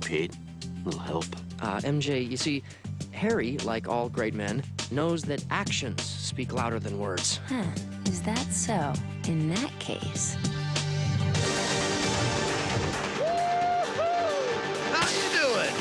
Pete. A little help. MJ, you see, Harry, like all great men, knows that actions speak louder than words. Huh. Is that so? In that case... How you doing?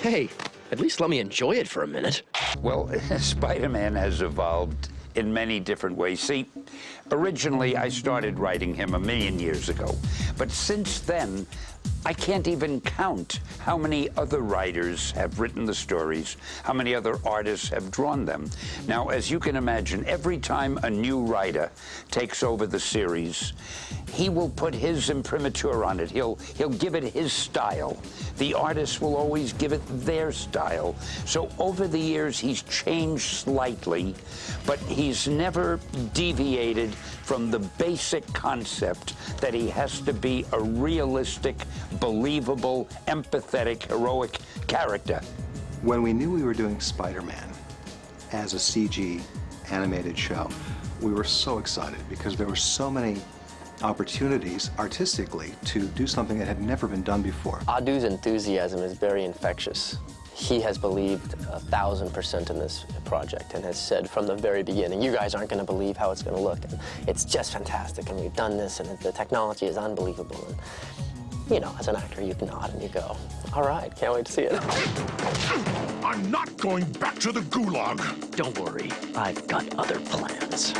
Hey, at least let me enjoy it for a minute. Well, Spider-Man has evolved in many different ways. See, originally I started writing him 1,000,000 years ago, but since then, I can't even count how many other writers have written the stories, how many other artists have drawn them. Now, as you can imagine, every time a new writer takes over the series, he will put his imprimatur on it. He'll give it his style. The artist will always give it their style. So over the years, he's changed slightly, but he's never deviated from the basic concept that he has to be a realistic, believable, empathetic, heroic character. When we knew we were doing Spider-Man as a CG animated show, we were so excited because there were so many opportunities artistically to do something that had never been done before. Adu's enthusiasm is very infectious. He has believed 1,000% in this project and has said from the very beginning, you guys aren't going to believe how it's going to look. And it's just fantastic, and we've done this, and the technology is unbelievable. And, you know, as an actor, you nod and you go, all right, can't wait to see it. I'm not going back to the gulag. Don't worry, I've got other plans.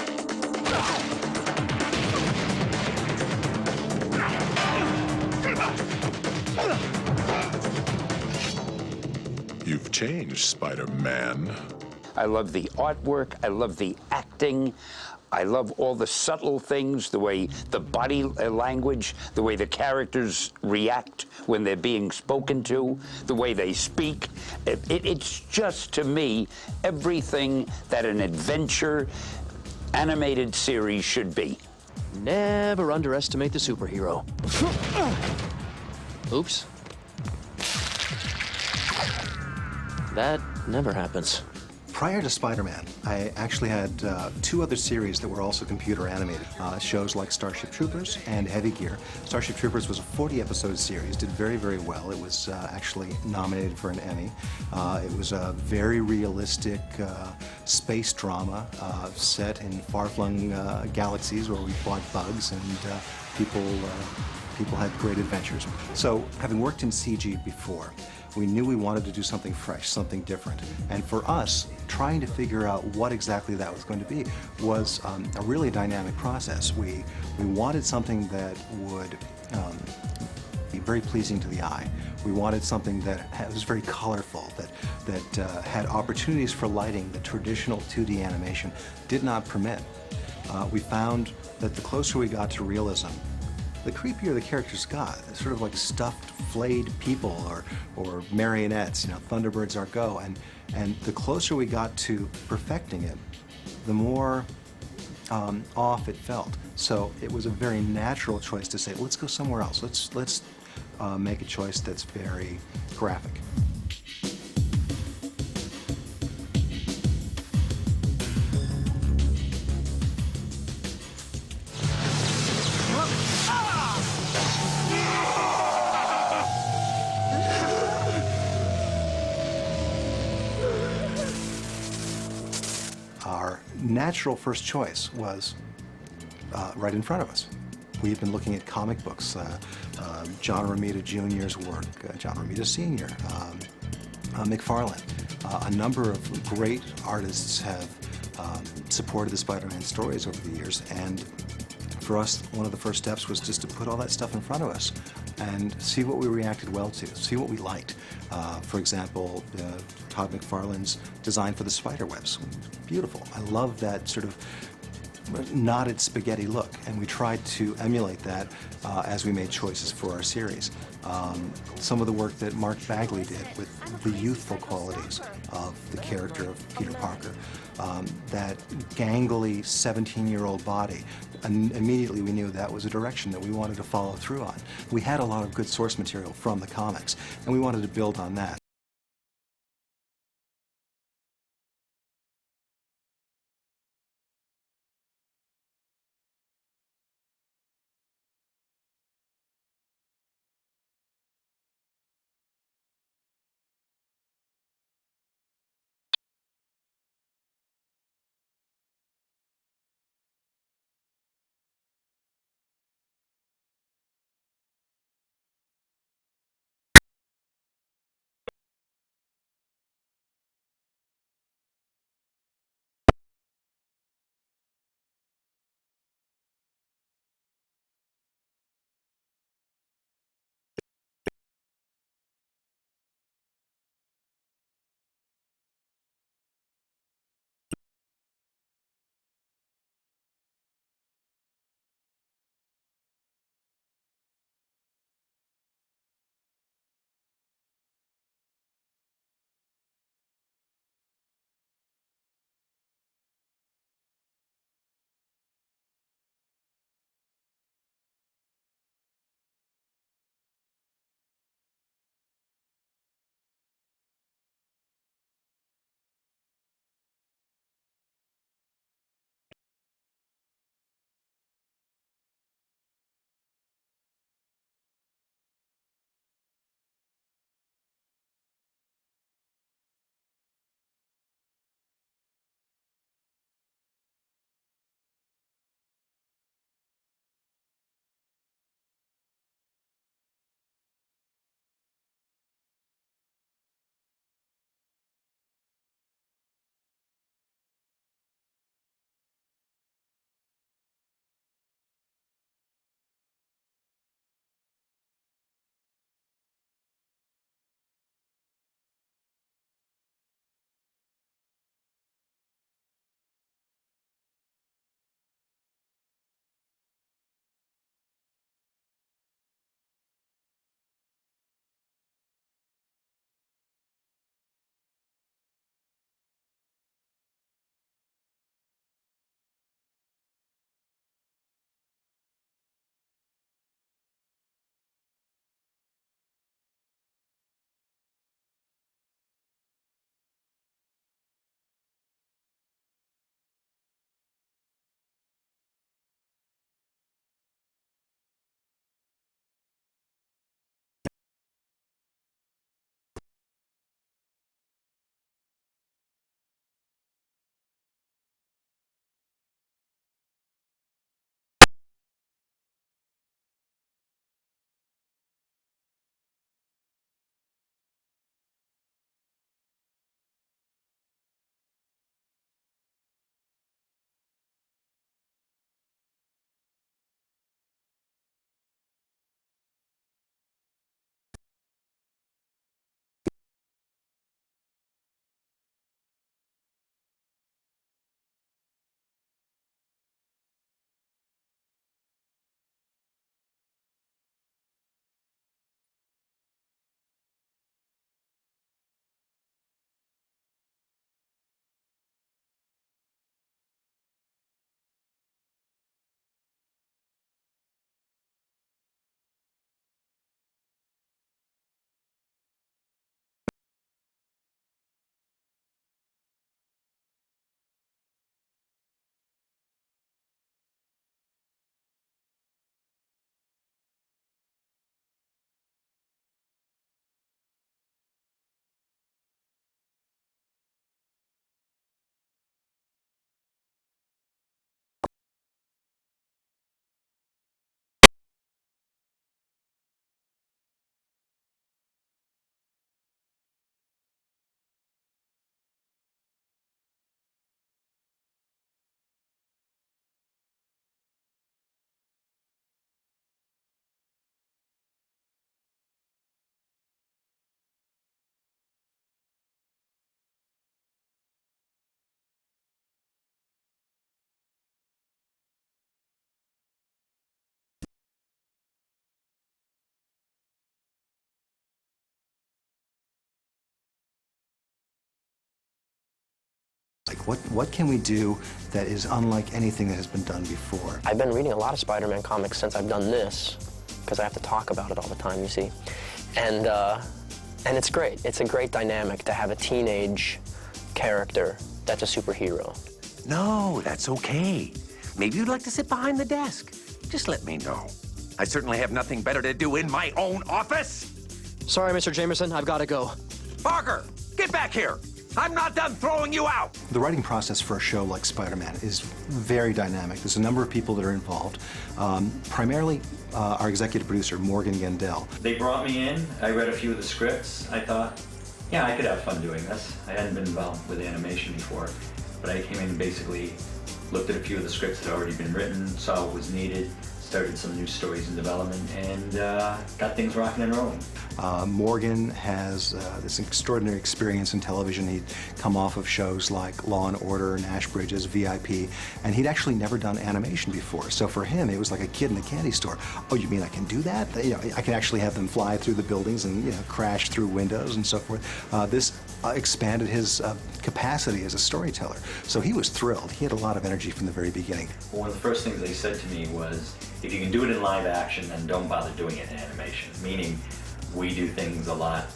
You've changed, Spider-Man. I love the artwork, I love the acting, I love all the subtle things, the way the body language, the way the characters react when they're being spoken to, the way they speak. It's just, to me, everything that an adventure animated series should be. Never underestimate the superhero. Oops. That never happens. Prior to Spider-Man, I actually had 2 other series that were also computer animated. Shows like Starship Troopers and Heavy Gear. Starship Troopers was a 40-episode series, did very, very well. It was actually nominated for an Emmy. It was a very realistic space drama set in far-flung galaxies where we fought bugs and people had great adventures. So, having worked in CG before, we knew we wanted to do something fresh, something different. And for us, trying to figure out what exactly that was going to be was a really dynamic process. We wanted something that would be very pleasing to the eye. We wanted something that was very colorful, that had opportunities for lighting that traditional 2D animation did not permit. We found that the closer we got to realism, the creepier the characters got. They're sort of like stuffed, flayed people or marionettes, you know, Thunderbirds are go. And the closer we got to perfecting it, the more off it felt. So it was a very natural choice to say, let's go somewhere else. Let's make a choice that's very graphic. Our natural first choice was right in front of us. We've been looking at comic books, John Romita Jr.'s work, John Romita Sr., McFarlane. A number of great artists have supported the Spider-Man stories over the years, and for us, one of the first steps was just to put all that stuff in front of us and see what we reacted well to, see what we liked. For example, Todd McFarlane's design for the spider webs. Beautiful. I love that sort of knotted spaghetti look, and we tried to emulate that as we made choices for our series. Some of the work that Mark Bagley did with the youthful qualities of the character of Peter Parker, that gangly 17-year-old body, and immediately we knew that was a direction that we wanted to follow through on. We had a lot of good source material from the comics, and we wanted to build on that. What can we do that is unlike anything that has been done before? I've been reading a lot of Spider-Man comics since I've done this, because I have to talk about it all the time, you see. And it's great. It's a great dynamic to have a teenage character that's a superhero. No, that's okay. Maybe you'd like to sit behind the desk. Just let me know. I certainly have nothing better to do in my own office. Sorry, Mr. Jameson, I've got to go. Parker, get back here. I'm not done throwing you out. The writing process for a show like Spider-Man is very dynamic. There's a number of people that are involved. Primarily, our executive producer, Morgan Gendell. They brought me in. I read a few of the scripts. I thought, yeah, I could have fun doing this. I hadn't been involved with animation before, but I came in and basically looked at a few of the scripts that had already been written, saw what was needed, started some new stories in development, and got things rocking and rolling. Morgan has this extraordinary experience in television. He'd come off of shows like Law and Order, Nash Bridges, VIP, and he'd actually never done animation before. So for him, it was like a kid in a candy store. Oh, you mean I can do that? You know, I can actually have them fly through the buildings and, you know, crash through windows and so forth. This expanded his capacity as a storyteller. So he was thrilled. He had a lot of energy from the very beginning. Well, one of the first things they said to me was, if you can do it in live action, then don't bother doing it in animation. Meaning, we do things a lot,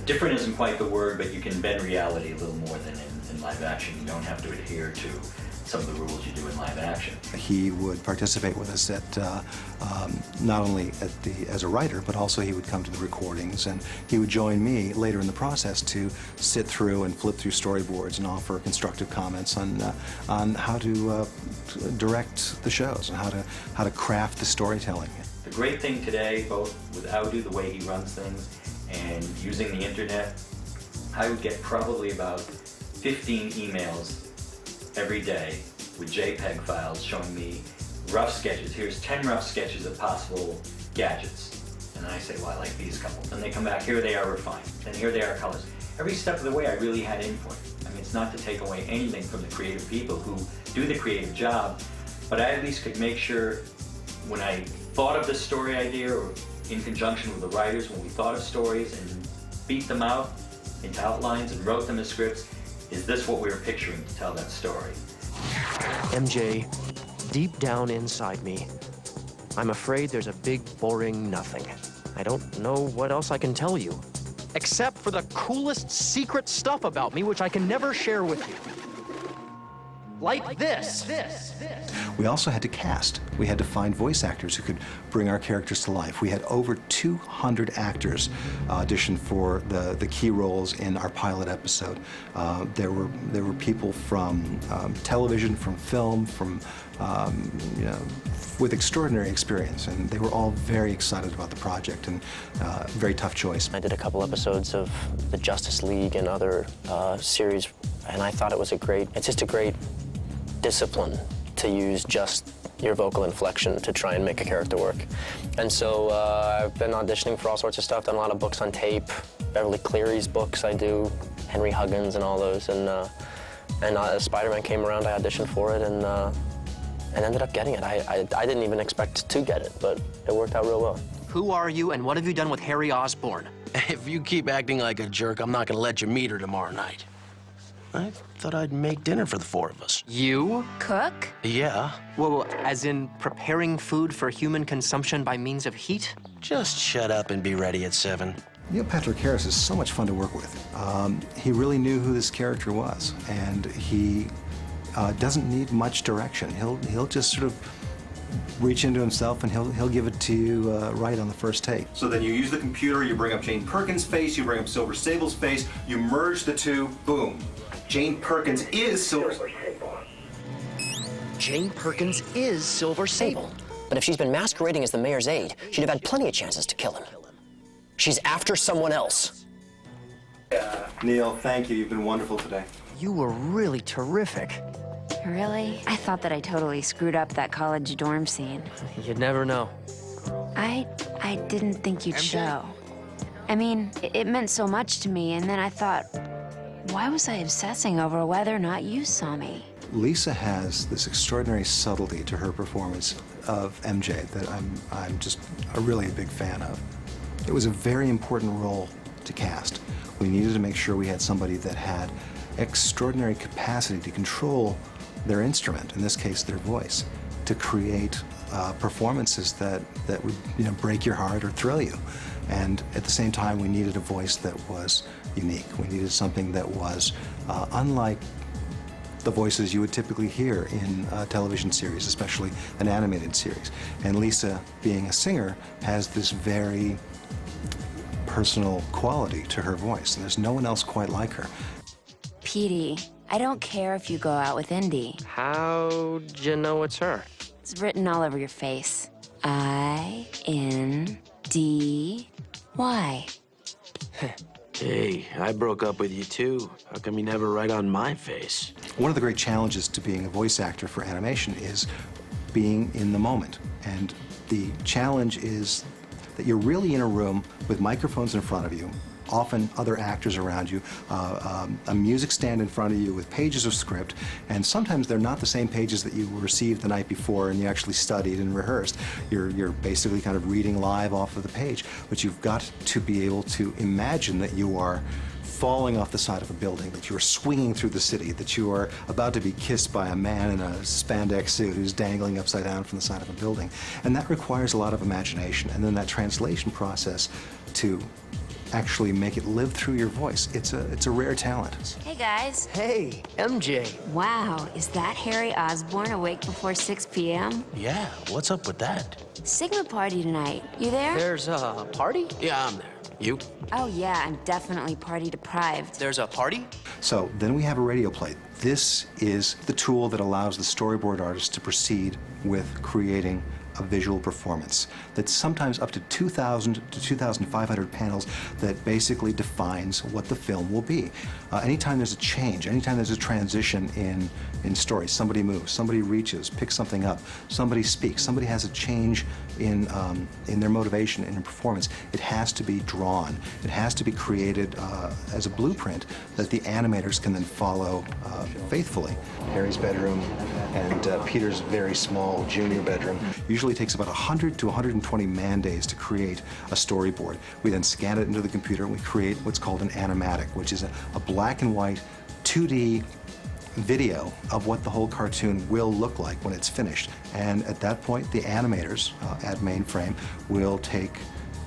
different isn't quite the word, but you can bend reality a little more than in live action. You don't have to adhere to some of the rules you do in live action. He would participate with us at not only as a writer, but also he would come to the recordings, and he would join me later in the process to sit through and flip through storyboards and offer constructive comments on how to direct the shows and how to craft the storytelling. The great thing today, both with Audu, the way he runs things, and using the internet, I would get probably about 15 emails every day with JPEG files showing me rough sketches. Here's 10 rough sketches of possible gadgets. And I say, well, I like these couple. And they come back, here they are refined. And here they are colors. Every step of the way, I really had input. I mean, it's not to take away anything from the creative people who do the creative job, but I at least could make sure when I thought of this story idea, or in conjunction with the writers, when we thought of stories and beat them out into outlines and wrote them as scripts, is this what we were picturing to tell that story? MJ, deep down inside me, I'm afraid there's a big, boring nothing. I don't know what else I can tell you, except for the coolest secret stuff about me, which I can never share with you. Like this. We also had to cast. We had to find voice actors who could bring our characters to life. We had over 200 actors audition for the key roles in our pilot episode. There were people from television, from film, from with extraordinary experience, and they were all very excited about the project, and very tough choice. I did a couple episodes of the Justice League and other series, and I thought it's just a great discipline to use just your vocal inflection to try and make a character work. And so I've been auditioning for all sorts of stuff, done a lot of books on tape, Beverly Cleary's books I do, Henry Huggins and all those, and as Spider-Man came around, I auditioned for it and ended up getting it. I didn't even expect to get it, but it worked out real well. Who are you, and what have you done with Harry Osborn? If you keep acting like a jerk, I'm not gonna let you meet her tomorrow night. I thought I'd make dinner for the four of us. You? Cook? Yeah. Well, as in preparing food for human consumption by means of heat? Just shut up and be ready at 7. Neil Patrick Harris is so much fun to work with. He really knew who this character was, and he doesn't need much direction. He'll just sort of reach into himself, and he'll give it to you right on the first take. So then you use the computer, you bring up Jane Perkins' face, you bring up Silver Sable's face, you merge the two, boom. Jane Perkins is Silver. Jane Perkins is Silver Sable. But if she's been masquerading as the mayor's aide, she'd have had plenty of chances to kill him. She's after someone else. Neil, thank you. You've been wonderful today. You were really terrific. Really? I thought that I totally screwed up that college dorm scene. You'd never know. I didn't think you'd show. I mean, it meant so much to me, and then I thought, why was I obsessing over whether or not you saw me? Lisa has this extraordinary subtlety to her performance of MJ that I'm just really a big fan of. It was a very important role to cast. We needed to make sure we had somebody that had extraordinary capacity to control their instrument, in this case their voice, to create performances that would break your heart or thrill you. And at the same time, we needed a voice that was unique. We needed something that was unlike the voices you would typically hear in a television series, especially an animated series. And Lisa, being a singer, has this very personal quality to her voice, and there's no one else quite like her. Petey, I don't care if you go out with Indy. How'd you know it's her? It's written all over your face. I-N-D-Y. Hey, I broke up with you too. How come you never write on my face? One of the great challenges to being a voice actor for animation is being in the moment. And the challenge is that you're really in a room with microphones in front of you, often other actors around you, a music stand in front of you with pages of script, and sometimes they're not the same pages that you received the night before and you actually studied and rehearsed. You're basically kind of reading live off of the page, but you've got to be able to imagine that you are falling off the side of a building, that you are swinging through the city, that you are about to be kissed by a man in a spandex suit who's dangling upside down from the side of a building. And that requires a lot of imagination, and then that translation process to actually make it live through your voice. It's a rare talent. Hey, guys. Hey, MJ. Wow, is that Harry Osborn awake before 6 p.m.? Yeah, what's up with that? Sigma party tonight. You there? There's a party? Yeah, I'm there. You? Oh, yeah, I'm definitely party deprived. There's a party? So then we have a radio play. This is the tool that allows the storyboard artist to proceed with creating a visual performance that's sometimes up to 2,000 to 2,500 panels that basically defines what the film will be. Anytime there's a change, anytime there's a transition in story, somebody moves, somebody reaches, picks something up, somebody speaks, somebody has a change in their motivation in a performance, it has to be drawn. It has to be created as a blueprint that the animators can then follow faithfully. Harry's bedroom and Peter's very small junior bedroom usually takes about 100 to 120 man days to create a storyboard. We then scan it into the computer and we create what's called an animatic, which is a black and white 2D video of what the whole cartoon will look like when it's finished. And at that point, the animators at Mainframe will take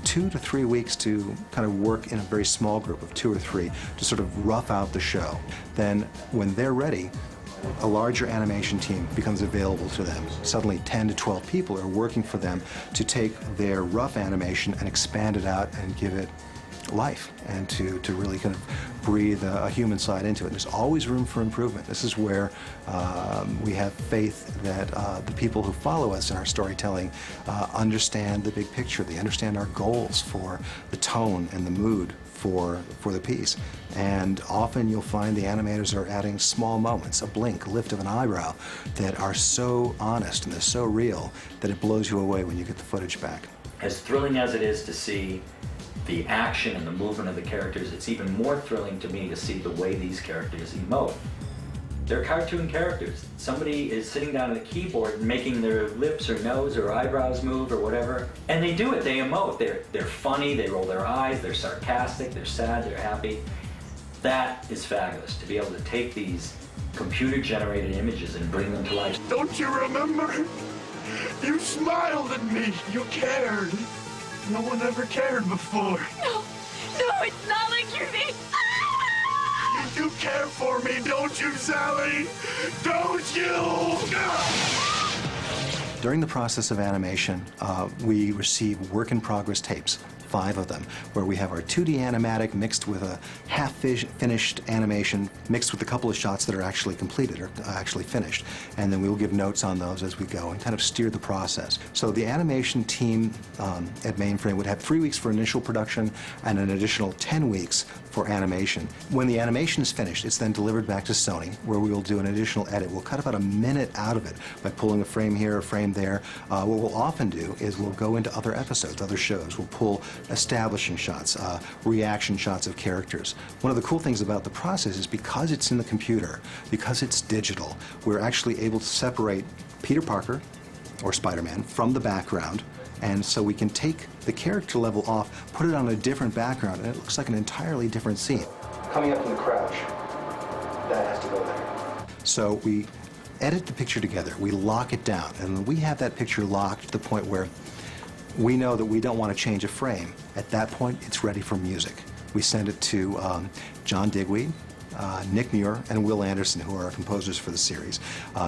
2 to 3 weeks to kind of work in a very small group of 2 or 3 to sort of rough out the show. Then when they're ready, a larger animation team becomes available to them. Suddenly 10 to 12 people are working for them to take their rough animation and expand it out and give it life and to really kind of breathe a human side into it. There's always room for improvement. This is where we have faith that the people who follow us in our storytelling understand the big picture. They understand our goals for the tone and the mood for the piece. And often you'll find the animators are adding small moments, a blink, a lift of an eyebrow, that are so honest and they're so real that it blows you away when you get the footage back. As thrilling as it is to see the action and the movement of the characters, it's even more thrilling to me to see the way these characters emote. They're cartoon characters. Somebody is sitting down at a keyboard and making their lips or nose or eyebrows move or whatever, and they do it, they emote. They're funny, they roll their eyes, they're sarcastic, they're sad, they're happy. That is fabulous, to be able to take these computer-generated images and bring them to life. Don't you remember? You smiled at me. You cared. No one ever cared before. No, it's not like you're being... You do care for me, don't you, Sally? Don't you? During the process of animation, we receive work-in-progress tapes, 5 of them, where we have our 2D animatic mixed with a half-finished animation, mixed with a couple of shots that are actually completed or actually finished. And then we will give notes on those as we go and kind of steer the process. So the animation team at Mainframe would have 3 weeks for initial production and an additional 10 weeks for animation. When the animation is finished, it's then delivered back to Sony, where we will do an additional edit. We'll cut about a minute out of it by pulling a frame here, a frame there. What we'll often do is we'll go into other episodes, other shows. We'll pull establishing shots, reaction shots of characters. One of the cool things about the process is because it's in the computer, because it's digital, we're actually able to separate Peter Parker, or Spider-Man, from the background. And so we can take the character level off, put it on a different background, and it looks like an entirely different scene. Coming up from the crouch, that has to go there. So we edit the picture together, we lock it down, and when we have that picture locked to the point where we know that we don't want to change a frame, at that point it's ready for music. We send it to John Digweed, Nick Muir, and Will Anderson, who are our composers for the series.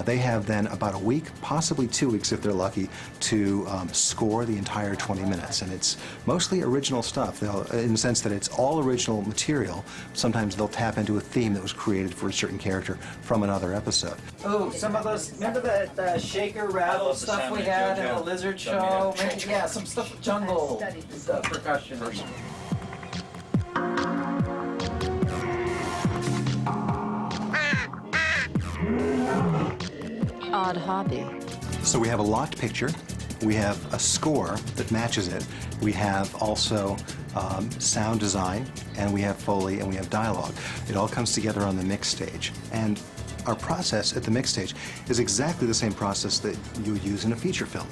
They have then about a week, possibly 2 weeks if they're lucky, to score the entire 20 minutes. And it's mostly original stuff, in the sense that it's all original material. Sometimes they'll tap into a theme that was created for a certain character from another episode. Oh, some of those, remember that shaker rattle stuff we had in the lizard show? Maybe, yeah, some stuff with jungle percussion. Odd hobby. So we have a locked picture, we have a score that matches it, we have also sound design, and we have Foley, and we have dialogue. It all comes together on the mix stage. And our process at the mix stage is exactly the same process that you would use in a feature film,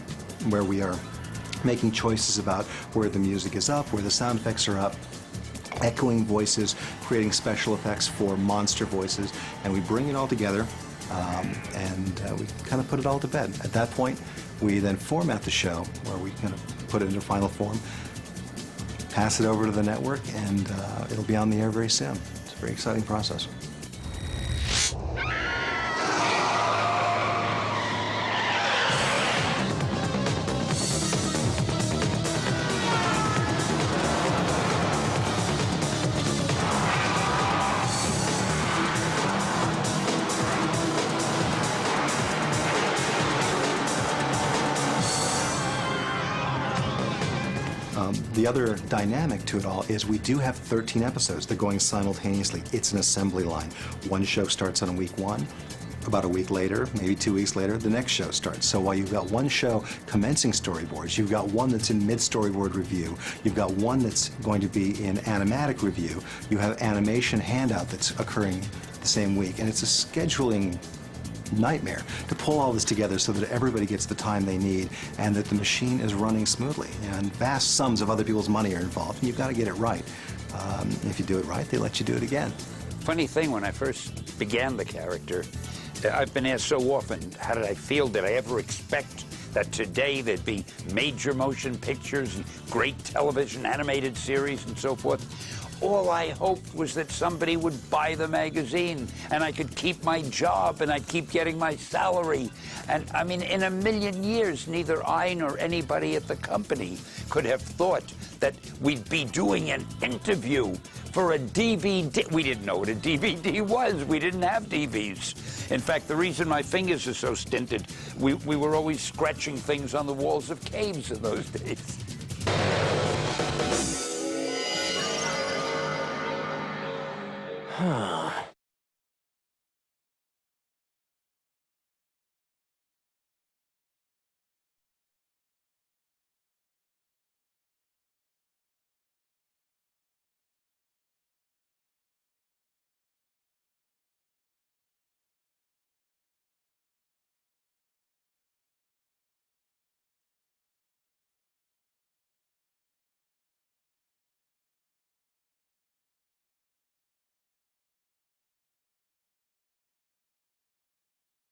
where we are making choices about where the music is up, where the sound effects are up, echoing voices, creating special effects for monster voices, and we bring it all together. We kind of put it all to bed. At that point, we then format the show, where we kind of put it into final form, pass it over to the network, and it'll be on the air very soon. It's a very exciting process. The other dynamic to it all is we do have 13 episodes. They're going simultaneously. It's an assembly line. One show starts on week 1. About a week later, maybe 2 weeks later, the next show starts. So while you've got one show commencing storyboards, you've got one that's in mid-storyboard review, you've got one that's going to be in animatic review, you have animation handout that's occurring the same week, and it's a scheduling nightmare to pull all this together so that everybody gets the time they need and that the machine is running smoothly. And vast sums of other people's money are involved, and you've got to get it right. If you do it right, they let you do it again. Funny thing, when I first began the character, I've been asked so often, how did I feel? Did I ever expect that today there'd be major motion pictures and great television animated series and so forth? All I hoped was that somebody would buy the magazine and I could keep my job and I'd keep getting my salary. And I mean, in a million years, neither I nor anybody at the company could have thought that we'd be doing an interview for a DVD. We didn't know what a DVD was. We didn't have DVs. In fact, the reason my fingers are so stinted, we were always scratching things on the walls of caves in those days. Huh.